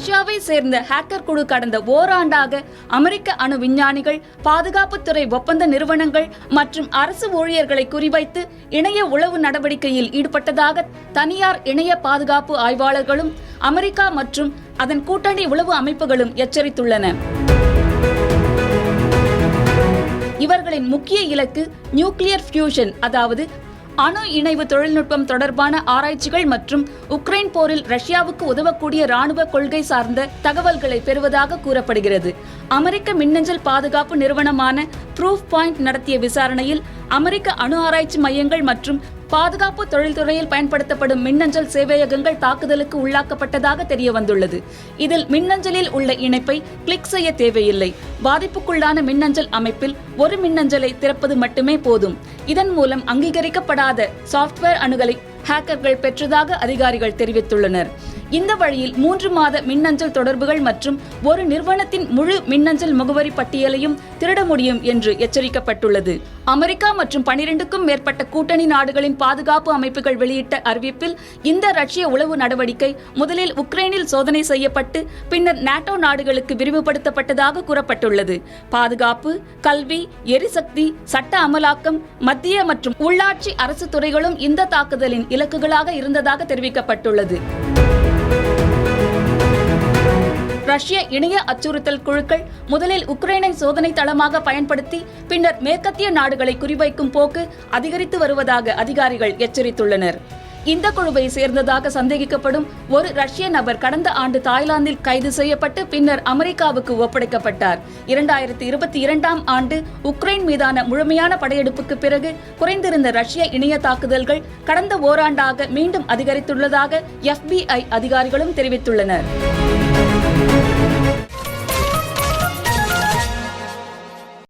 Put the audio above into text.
ரஷ்யாவை சேர்ந்த ஹேக்கர் குழு கடந்த ஓராண்டாக அமெரிக்க அணு விஞ்ஞானிகள், பாதுகாப்புத்துறை ஒப்பந்த நிறுவனங்கள் மற்றும் அரசு ஊழியர்களை குறிவைத்து இணைய உளவு நடவடிக்கையில் ஈடுபட்டதாக தனியார் இணைய பாதுகாப்பு ஆய்வாளர்களும் அமெரிக்கா மற்றும் அதன் கூட்டணி உளவு அமைப்புகளும் எச்சரித்துள்ளன. இவர்களின் முக்கிய இலக்கு நியூக்ளியர் ஃபியூஷன், அதாவது அணு இணைவு தொழில்நுட்பம் தொடர்பான ஆராய்ச்சிகள் மற்றும் உக்ரைன் போரில் ரஷ்யாவுக்கு உதவக்கூடிய ராணுவ கொள்கை சார்ந்த தகவல்களை பெறுவதாக கூறப்படுகிறது. அமெரிக்க மின்னஞ்சல் பாதுகாப்பு நிறுவனமான ப்ரூஃப் பாயிண்ட் நடத்திய விசாரணையில் அமெரிக்க அணு ஆராய்ச்சி மையங்கள் மற்றும் பாதுகாப்பு தொழில்துறையில் பயன்படுத்தப்படும் மின்னஞ்சல் சேவையகங்கள் தாக்குதலுக்கு உள்ளாக்கப்பட்டதாக தெரிய வந்துள்ளது. இதில் மின்னஞ்சலில் உள்ள இணைப்பை கிளிக் செய்ய தேவையில்லை. பாதிப்புக்குள்ளான மின்னஞ்சல் அமைப்பில் ஒரு மின்னஞ்சலை திறப்பது மட்டுமே போதும். இதன் மூலம் அங்கீகரிக்கப்படாத சாஃப்ட்வேர் அணுகலை ஹேக்கர்கள் பெற்றதாக அதிகாரிகள் தெரிவித்துள்ளனர். இந்த வழியில் 3 மாத மின்னஞ்சல் தொடர்புகள் மற்றும் ஒரு நிறுவனத்தின் முழு மின்னஞ்சல் முகவரி பட்டியலையும் திருட முடியும் என்று எச்சரிக்கப்பட்டுள்ளது. அமெரிக்கா மற்றும் 12க்கும் மேற்பட்ட கூட்டணி நாடுகளின் பாதுகாப்பு அமைப்புகள் வெளியிட்ட அறிவிப்பில் இந்த ரஷ்ய உளவு நடவடிக்கை முதலில் உக்ரைனில் சோதனை செய்யப்பட்டு பின்னர் நாட்டோ நாடுகளுக்கு விரிவுபடுத்தப்பட்டதாக கூறப்பட்டுள்ளது. பாதுகாப்பு, கல்வி, எரிசக்தி, சட்ட அமலாக்கம், மத்திய மற்றும் உள்ளாட்சி அரசு துறைகளும் இந்த தாக்குதலின் இலக்குகளாக இருந்ததாக தெரிவிக்கப்பட்டுள்ளது. ரஷ்ய இணைய அச்சுறுத்தல் குழுக்கள் முதலில் உக்ரைனை சோதனை தளமாக பயன்படுத்தி பின்னர் மேற்கத்திய நாடுகளை குறிவைக்கும் போக்கு அதிகரித்து வருவதாக அதிகாரிகள் எச்சரித்துள்ளனர். இந்த குழுவை சேர்ந்ததாக சந்தேகிக்கப்படும் ஒரு ரஷ்ய நபர் கடந்த ஆண்டு தாய்லாந்தில் கைது செய்யப்பட்டு பின்னர் அமெரிக்காவுக்கு ஒப்படைக்கப்பட்டார். 2022ஆம் ஆண்டு உக்ரைன் மீதான முழுமையான படையெடுப்புக்கு பிறகு குறைந்திருந்த ரஷ்ய இணைய தாக்குதல்கள் கடந்த ஓராண்டாக மீண்டும் அதிகரித்துள்ளதாக FBI அதிகாரிகளும் தெரிவித்துள்ளனர்.